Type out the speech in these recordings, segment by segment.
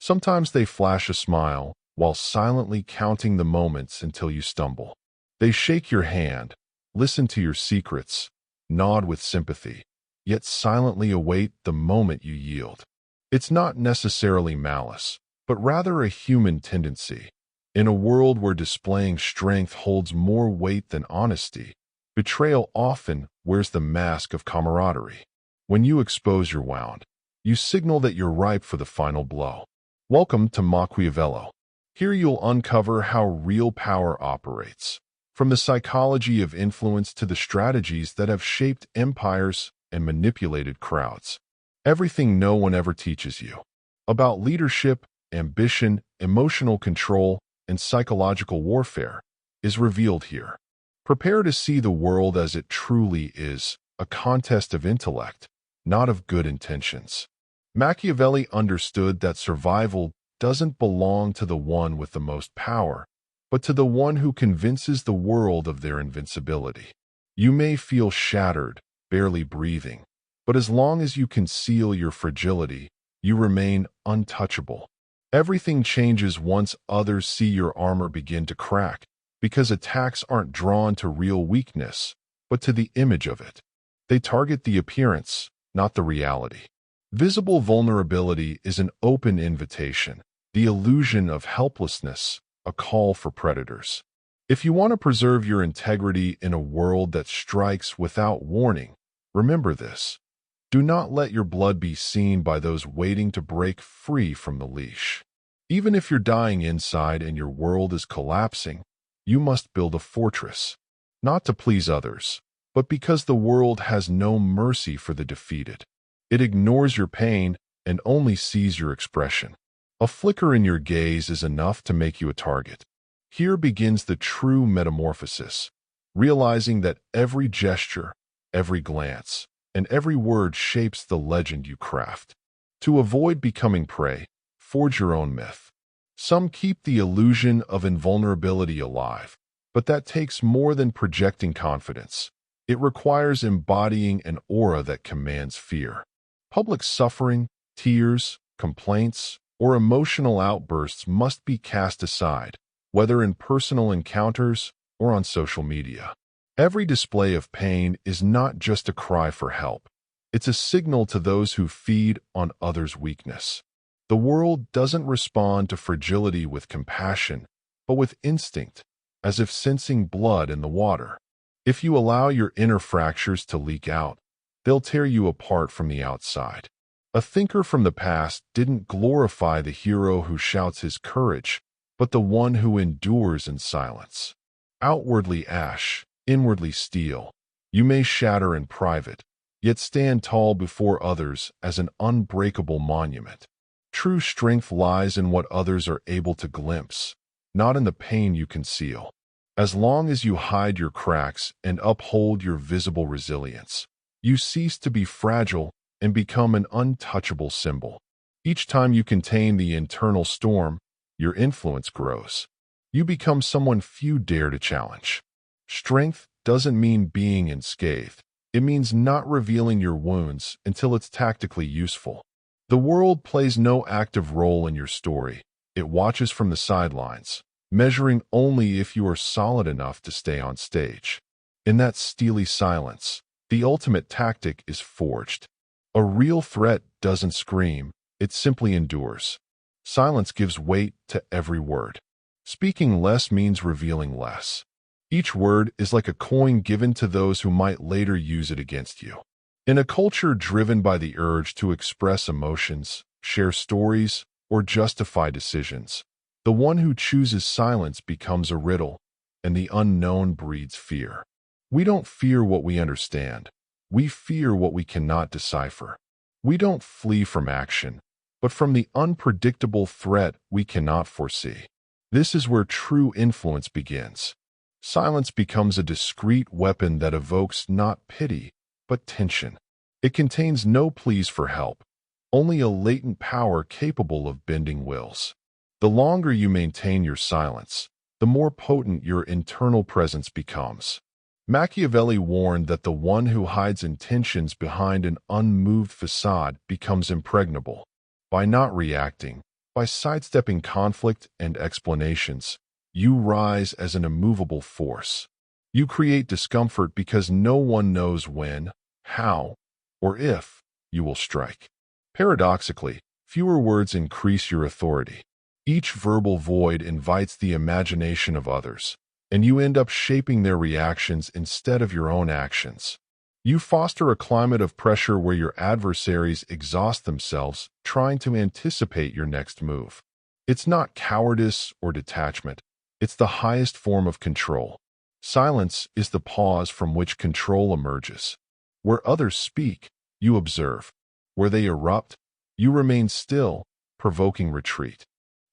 Sometimes they flash a smile while silently counting the moments until you stumble. They shake your hand, listen to your secrets, nod with sympathy, yet silently await the moment you yield. It's not necessarily malice, but rather a human tendency. In a world where displaying strength holds more weight than honesty, betrayal often wears the mask of camaraderie. When you expose your wound, you signal that you're ripe for the final blow. Welcome to Machiavelli. Here you'll uncover how real power operates, from the psychology of influence to the strategies that have shaped empires and manipulated crowds. Everything no one ever teaches you about leadership, ambition, emotional control, and psychological warfare is revealed here. Prepare to see the world as it truly is, a contest of intellect, not of good intentions. Machiavelli understood that survival doesn't belong to the one with the most power, but to the one who convinces the world of their invincibility. You may feel shattered, barely breathing, but as long as you conceal your fragility, you remain untouchable. Everything changes once others see your armor begin to crack, because attacks aren't drawn to real weakness, but to the image of it. They target the appearance, not the reality. Visible vulnerability is an open invitation, the illusion of helplessness, a call for predators. If you want to preserve your integrity in a world that strikes without warning, remember this. Do not let your blood be seen by those waiting to break free from the leash. Even if you're dying inside and your world is collapsing, you must build a fortress, not to please others, but because the world has no mercy for the defeated. It ignores your pain and only sees your expression. A flicker in your gaze is enough to make you a target. Here begins the true metamorphosis, realizing that every gesture, every glance, and every word shapes the legend you craft. To avoid becoming prey, forge your own myth. Some keep the illusion of invulnerability alive, but that takes more than projecting confidence. It requires embodying an aura that commands fear. Public suffering, tears, complaints, or emotional outbursts must be cast aside, whether in personal encounters or on social media. Every display of pain is not just a cry for help. It's a signal to those who feed on others' weakness. The world doesn't respond to fragility with compassion, but with instinct, as if sensing blood in the water. If you allow your inner fractures to leak out, they'll tear you apart from the outside. A thinker from the past didn't glorify the hero who shouts his courage, but the one who endures in silence. Outwardly ash, inwardly steel. You may shatter in private, yet stand tall before others as an unbreakable monument. True strength lies in what others are able to glimpse, not in the pain you conceal. As long as you hide your cracks and uphold your visible resilience, you cease to be fragile and become an untouchable symbol. Each time you contain the internal storm, your influence grows. You become someone few dare to challenge. Strength doesn't mean being unscathed. It means not revealing your wounds until it's tactically useful. The world plays no active role in your story. It watches from the sidelines, measuring only if you are solid enough to stay on stage. In that steely silence, the ultimate tactic is forged. A real threat doesn't scream, it simply endures. Silence gives weight to every word. Speaking less means revealing less. Each word is like a coin given to those who might later use it against you. In a culture driven by the urge to express emotions, share stories, or justify decisions, the one who chooses silence becomes a riddle, and the unknown breeds fear. We don't fear what we understand. We fear what we cannot decipher. We don't flee from action, but from the unpredictable threat we cannot foresee. This is where true influence begins. Silence becomes a discreet weapon that evokes not pity, but tension. It contains no pleas for help, only a latent power capable of bending wills. The longer you maintain your silence, the more potent your internal presence becomes. Machiavelli warned that the one who hides intentions behind an unmoved facade becomes impregnable. By not reacting, By sidestepping conflict and explanations, you rise as an immovable force. You create discomfort because no one knows when, how, or if you will strike. Paradoxically, fewer words increase your authority. Each verbal void invites the imagination of others, and you end up shaping their reactions instead of your own actions. You foster a climate of pressure where your adversaries exhaust themselves trying to anticipate your next move. It's not cowardice or detachment. It's the highest form of control. Silence is the pause from which control emerges. Where others speak, you observe. Where they erupt, you remain still, provoking retreat.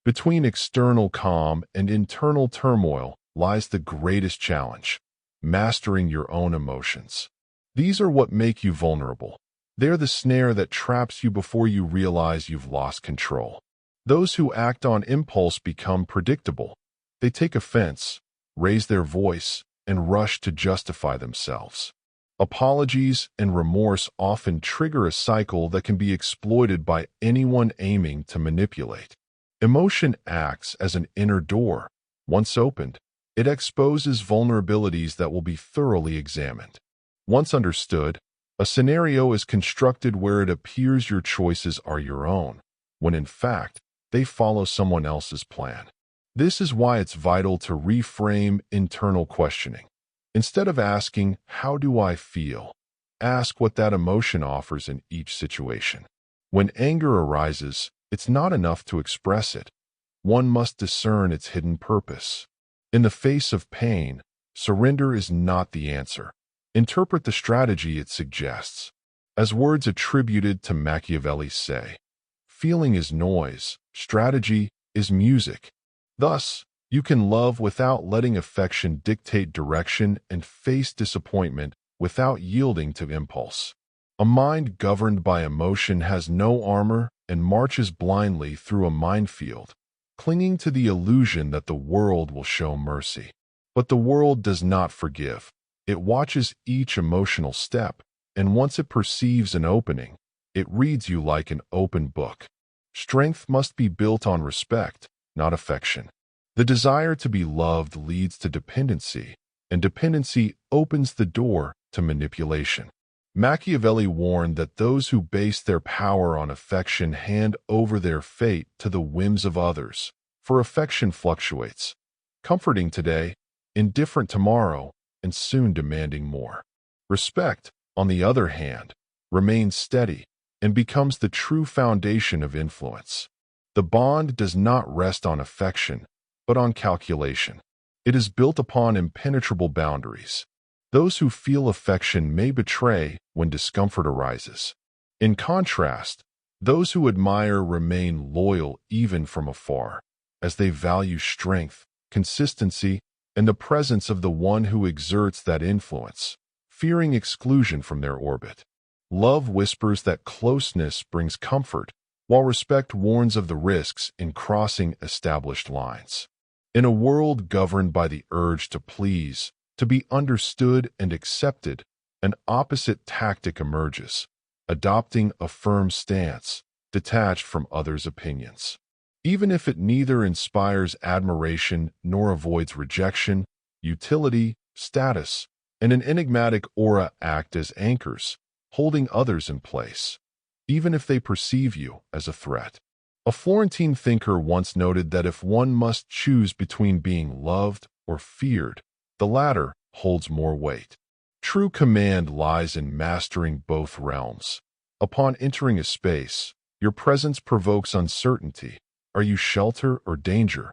Between external calm and internal turmoil lies the greatest challenge: mastering your own emotions. These are what make you vulnerable. They're the snare that traps you before you realize you've lost control. Those who act on impulse become predictable. They take offense, raise their voice, and rush to justify themselves. Apologies and remorse often trigger a cycle that can be exploited by anyone aiming to manipulate. Emotion acts as an inner door. Once opened, it exposes vulnerabilities that will be thoroughly examined. Once understood, a scenario is constructed where it appears your choices are your own, when in fact, they follow someone else's plan. This is why it's vital to reframe internal questioning. Instead of asking, "How do I feel?" ask what that emotion offers in each situation. When anger arises, it's not enough to express it. One must discern its hidden purpose. In the face of pain, surrender is not the answer. Interpret the strategy it suggests. As words attributed to Machiavelli say, "Feeling is noise, strategy is music." Thus, you can love without letting affection dictate direction and face disappointment without yielding to impulse. A mind governed by emotion has no armor and marches blindly through a minefield, clinging to the illusion that the world will show mercy. But the world does not forgive. It watches each emotional step, and once it perceives an opening, it reads you like an open book. Strength must be built on respect, not affection. The desire to be loved leads to dependency, and dependency opens the door to manipulation. Machiavelli warned that those who base their power on affection hand over their fate to the whims of others, for affection fluctuates, comforting today, indifferent tomorrow, and soon demanding more. Respect, on the other hand, remains steady and becomes the true foundation of influence. The bond does not rest on affection, but on calculation. It is built upon impenetrable boundaries. Those who feel affection may betray when discomfort arises. In contrast, those who admire remain loyal even from afar, as they value strength, consistency, and the presence of the one who exerts that influence, fearing exclusion from their orbit. Love whispers that closeness brings comfort, while respect warns of the risks in crossing established lines. In a world governed by the urge to please, to be understood and accepted, an opposite tactic emerges, adopting a firm stance, detached from others' opinions. Even if it neither inspires admiration nor avoids rejection, utility, status, and an enigmatic aura act as anchors, holding others in place, even if they perceive you as a threat. A Florentine thinker once noted that if one must choose between being loved or feared, the latter holds more weight. True command lies in mastering both realms. Upon entering a space, your presence provokes uncertainty. Are you shelter or danger?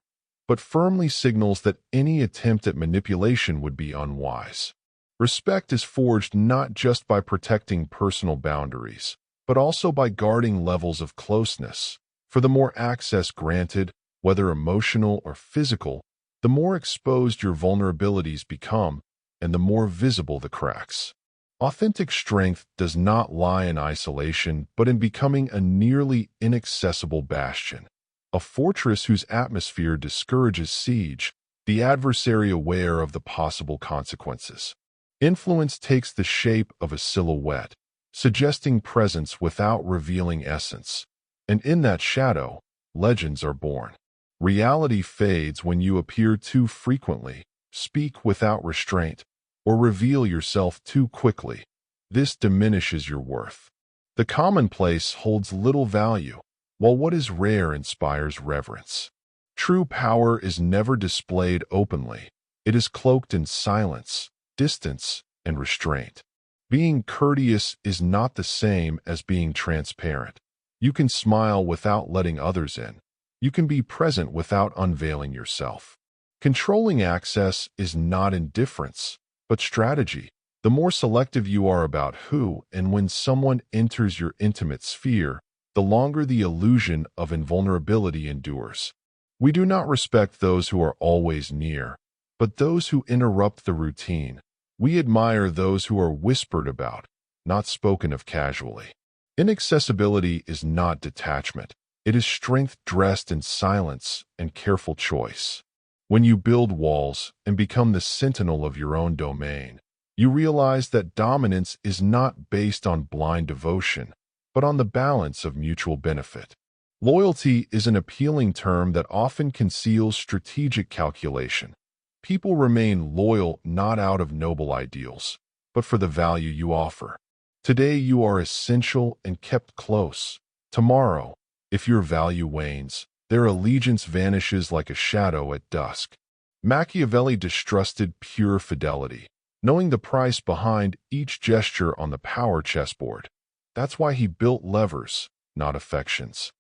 But firmly signals that any attempt at manipulation would be unwise. Respect is forged not just by protecting personal boundaries, but also by guarding levels of closeness. For the more access granted, whether emotional or physical, the more exposed your vulnerabilities become, and the more visible the cracks. Authentic strength does not lie in isolation, but in becoming a nearly inaccessible bastion. A fortress whose atmosphere discourages siege, the adversary aware of the possible consequences. Influence takes the shape of a silhouette, suggesting presence without revealing essence. And in that shadow, legends are born. Reality fades when you appear too frequently, speak without restraint, or reveal yourself too quickly. This diminishes your worth. The commonplace holds little value, while what is rare inspires reverence. True power is never displayed openly. It is cloaked in silence, distance, and restraint. Being courteous is not the same as being transparent. You can smile without letting others in. You can be present without unveiling yourself. Controlling access is not indifference, but strategy. The more selective you are about who and when someone enters your intimate sphere, the longer the illusion of invulnerability endures. We do not respect those who are always near, but those who interrupt the routine. We admire those who are whispered about, not spoken of casually. Inaccessibility is not detachment. It is strength dressed in silence and careful choice. When you build walls and become the sentinel of your own domain, you realize that dominance is not based on blind devotion, but on the balance of mutual benefit. Loyalty is an appealing term that often conceals strategic calculation. People remain loyal not out of noble ideals, but for the value you offer. Today you are essential and kept close. Tomorrow, if your value wanes, their allegiance vanishes like a shadow at dusk. Machiavelli distrusted pure fidelity, knowing the price behind each gesture on the power chessboard. That's why he built levers, not affections.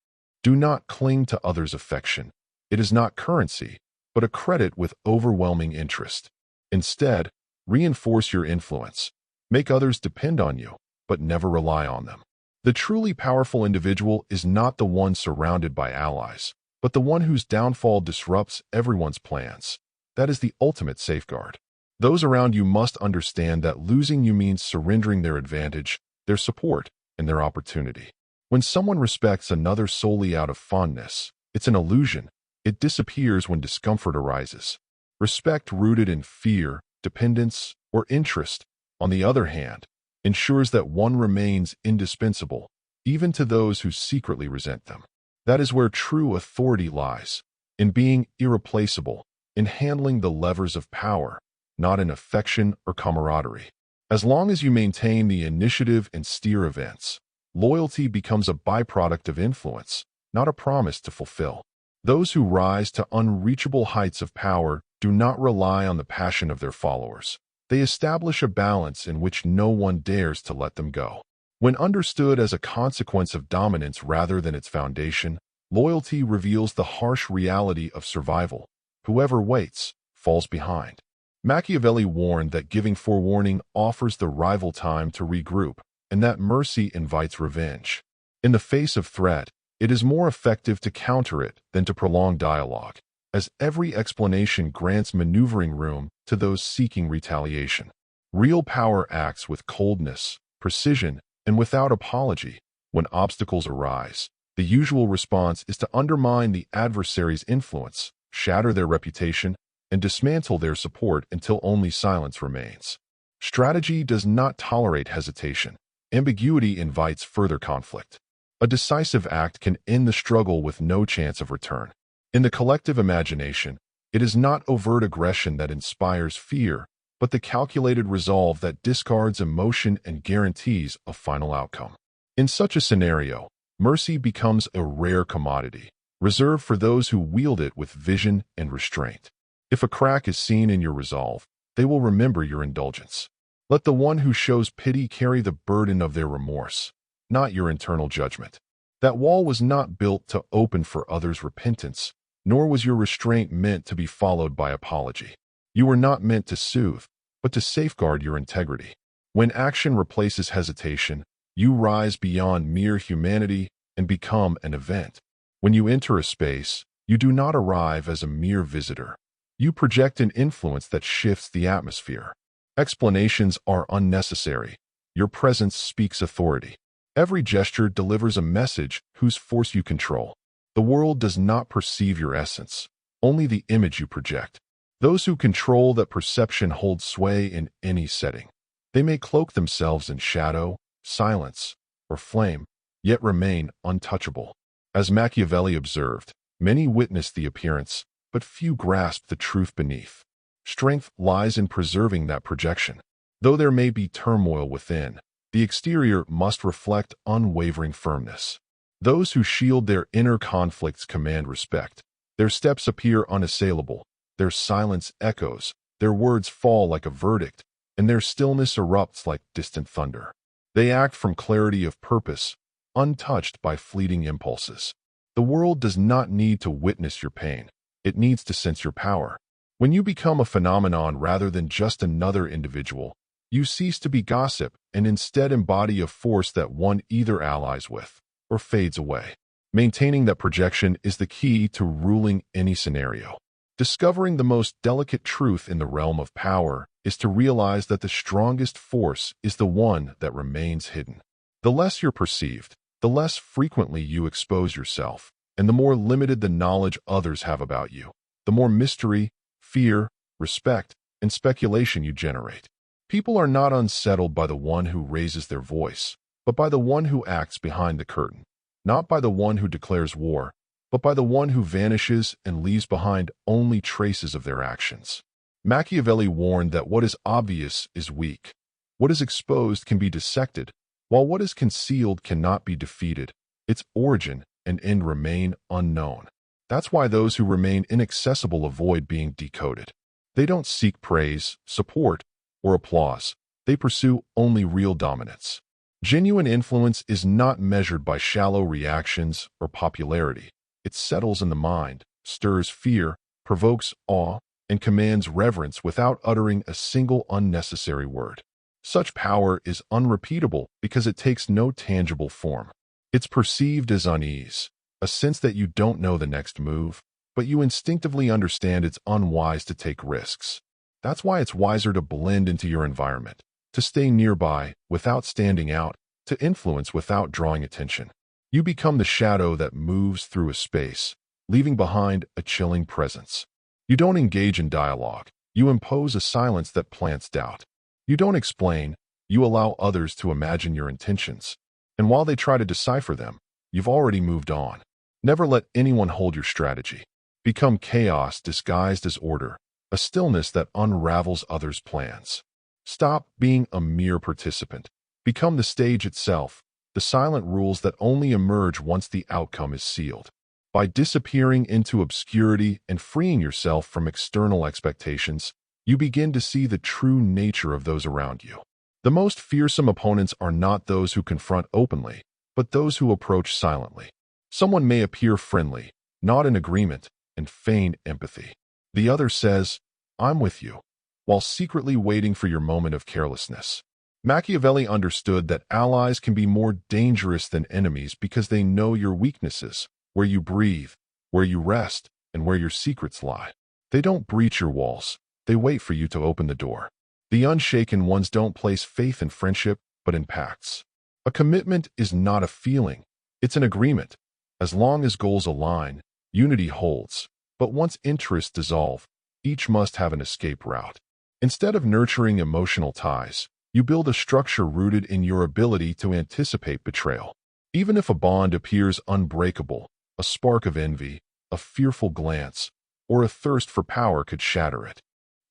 Do not cling to others' affection. It is not currency, but a credit with overwhelming interest. Instead, reinforce your influence. Make others depend on you, but never rely on them. The truly powerful individual is not the one surrounded by allies, but the one whose downfall disrupts everyone's plans. That is the ultimate safeguard. Those around you must understand that losing you means surrendering their advantage, their support, and their opportunity. When someone respects another solely out of fondness, it's an illusion. It disappears when discomfort arises. Respect rooted in fear, dependence, or interest, on the other hand, ensures that one remains indispensable, even to those who secretly resent them. That is where true authority lies, in being irreplaceable, in handling the levers of power, not in affection or camaraderie. As long as you maintain the initiative and steer events, loyalty becomes a byproduct of influence, not a promise to fulfill. Those who rise to unreachable heights of power do not rely on the passion of their followers. They establish a balance in which no one dares to let them go. When understood as a consequence of dominance rather than its foundation, loyalty reveals the harsh reality of survival. Whoever waits falls behind. Machiavelli warned that giving forewarning offers the rival time to regroup, and that mercy invites revenge. In the face of threat, it is more effective to counter it than to prolong dialogue, as every explanation grants maneuvering room to those seeking retaliation. Real power acts with coldness, precision, and without apology. When obstacles arise, the usual response is to undermine the adversary's influence, shatter their reputation, and dismantle their support until only silence remains. Strategy does not tolerate hesitation. Ambiguity invites further conflict. A decisive act can end the struggle with no chance of return. In the collective imagination, it is not overt aggression that inspires fear, but the calculated resolve that discards emotion and guarantees a final outcome. In such a scenario, mercy becomes a rare commodity, reserved for those who wield it with vision and restraint. If a crack is seen in your resolve, they will remember your indulgence. Let the one who shows pity carry the burden of their remorse, not your internal judgment. That wall was not built to open for others' repentance, nor was your restraint meant to be followed by apology. You were not meant to soothe, but to safeguard your integrity. When action replaces hesitation, you rise beyond mere humanity and become an event. When you enter a space, you do not arrive as a mere visitor. You project an influence that shifts the atmosphere. Explanations are unnecessary. Your presence speaks authority. Every gesture delivers a message whose force you control. The world does not perceive your essence, only the image you project. Those who control that perception hold sway in any setting. They may cloak themselves in shadow, silence, or flame, yet remain untouchable. As Machiavelli observed, many witness the appearance, but few grasp the truth beneath. Strength lies in preserving that projection. Though there may be turmoil within, the exterior must reflect unwavering firmness. Those who shield their inner conflicts command respect. Their steps appear unassailable, their silence echoes, their words fall like a verdict, and their stillness erupts like distant thunder. They act from clarity of purpose, untouched by fleeting impulses. The world does not need to witness your pain. It needs to sense your power. When you become a phenomenon rather than just another individual, you cease to be gossip and instead embody a force that one either allies with or fades away. Maintaining that projection is the key to ruling any scenario. Discovering the most delicate truth in the realm of power is to realize that the strongest force is the one that remains hidden. The less you're perceived, the less frequently you expose yourself, and the more limited the knowledge others have about you, the more mystery, fear, respect, and speculation you generate. People are not unsettled by the one who raises their voice, but by the one who acts behind the curtain. Not by the one who declares war, but by the one who vanishes and leaves behind only traces of their actions. Machiavelli warned that what is obvious is weak. What is exposed can be dissected, while what is concealed cannot be defeated. Its origin and end remain unknown. That's why those who remain inaccessible avoid being decoded. They don't seek praise, support, or applause. They pursue only real dominance. Genuine influence is not measured by shallow reactions or popularity. It settles in the mind, stirs fear, provokes awe, and commands reverence without uttering a single unnecessary word. Such power is unrepeatable because it takes no tangible form. It's perceived as unease, a sense that you don't know the next move, but you instinctively understand it's unwise to take risks. That's why it's wiser to blend into your environment, to stay nearby without standing out, to influence without drawing attention. You become the shadow that moves through a space, leaving behind a chilling presence. You don't engage in dialogue. You impose a silence that plants doubt. You don't explain. You allow others to imagine your intentions. And while they try to decipher them, you've already moved on. Never let anyone hold your strategy. Become chaos disguised as order, a stillness that unravels others' plans. Stop being a mere participant. Become the stage itself, the silent rules that only emerge once the outcome is sealed. By disappearing into obscurity and freeing yourself from external expectations, you begin to see the true nature of those around you. The most fearsome opponents are not those who confront openly, but those who approach silently. Someone may appear friendly, nod in agreement, and feign empathy. The other says, "I'm with you," while secretly waiting for your moment of carelessness. Machiavelli understood that allies can be more dangerous than enemies because they know your weaknesses, where you breathe, where you rest, and where your secrets lie. They don't breach your walls. They wait for you to open the door. The unshaken ones don't place faith in friendship, but in pacts. A commitment is not a feeling. It's an agreement. As long as goals align, unity holds. But once interests dissolve, each must have an escape route. Instead of nurturing emotional ties, you build a structure rooted in your ability to anticipate betrayal. Even if a bond appears unbreakable, a spark of envy, a fearful glance, or a thirst for power could shatter it.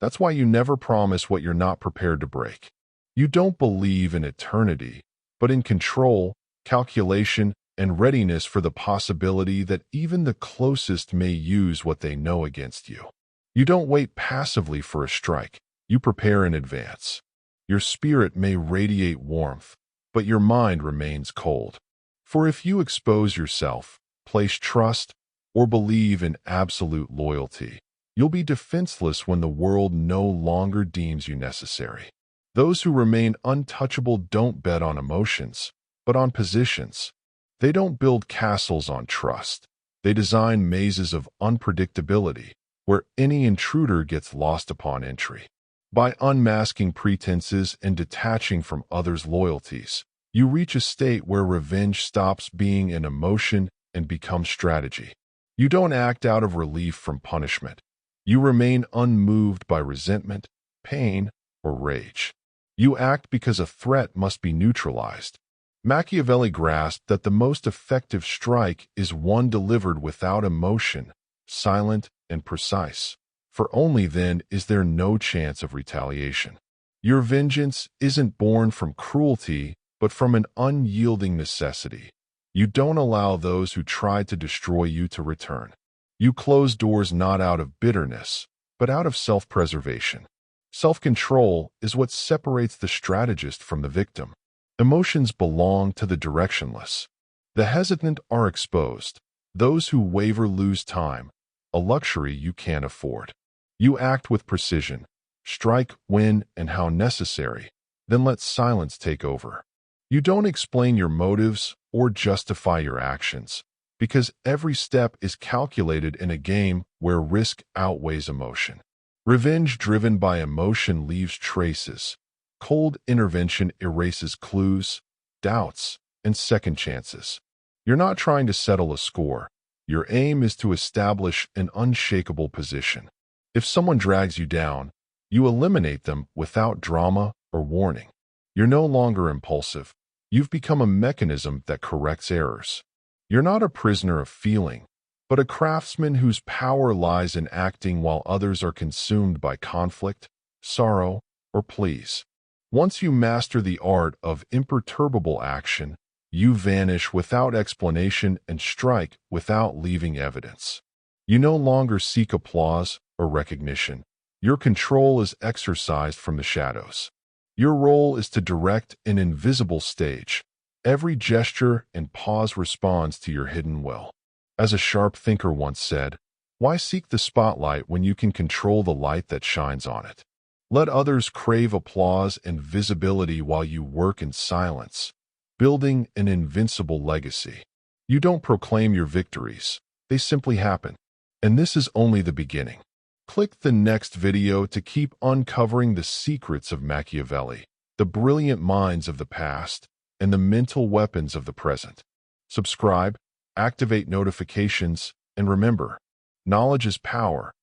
That's why you never promise what you're not prepared to break. You don't believe in eternity, but in control, calculation, and readiness for the possibility that even the closest may use what they know against you. You don't wait passively for a strike. You prepare in advance. Your spirit may radiate warmth, but your mind remains cold. For if you expose yourself, place trust, or believe in absolute loyalty, you'll be defenseless when the world no longer deems you necessary. Those who remain untouchable don't bet on emotions, but on positions. They don't build castles on trust. They design mazes of unpredictability, where any intruder gets lost upon entry. By unmasking pretenses and detaching from others' loyalties, you reach a state where revenge stops being an emotion and becomes strategy. You don't act out of relief from punishment. You remain unmoved by resentment, pain, or rage. You act because a threat must be neutralized, Machiavelli grasped that the most effective strike is one delivered without emotion, silent and precise, for only then is there no chance of retaliation. Your vengeance isn't born from cruelty, but from an unyielding necessity. You don't allow those who try to destroy you to return. You close doors not out of bitterness, but out of self-preservation. Self-control is what separates the strategist from the victim. Emotions belong to the directionless. The hesitant are exposed. Those who waver lose time, a luxury you can't afford. You act with precision, strike when and how necessary, then let silence take over. You don't explain your motives or justify your actions, because every step is calculated in a game where risk outweighs emotion. Revenge driven by emotion leaves traces. Cold intervention erases clues, doubts, and second chances. You're not trying to settle a score. Your aim is to establish an unshakable position. If someone drags you down, you eliminate them without drama or warning. You're no longer impulsive. You've become a mechanism that corrects errors. You're not a prisoner of feeling, but a craftsman whose power lies in acting while others are consumed by conflict, sorrow, or pleas. Once you master the art of imperturbable action, you vanish without explanation and strike without leaving evidence. You no longer seek applause or recognition. Your control is exercised from the shadows. Your role is to direct an invisible stage. Every gesture and pause responds to your hidden will. As a sharp thinker once said, why seek the spotlight when you can control the light that shines on it? Let others crave applause and visibility while you work in silence, building an invincible legacy. You don't proclaim your victories, they simply happen. And this is only the beginning. Click the next video to keep uncovering the secrets of Machiavelli, the brilliant minds of the past, and the mental weapons of the present. Subscribe, activate notifications, and remember, knowledge is power,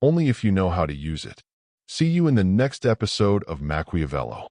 only if you know how to use it. See you in the next episode of Machiavello.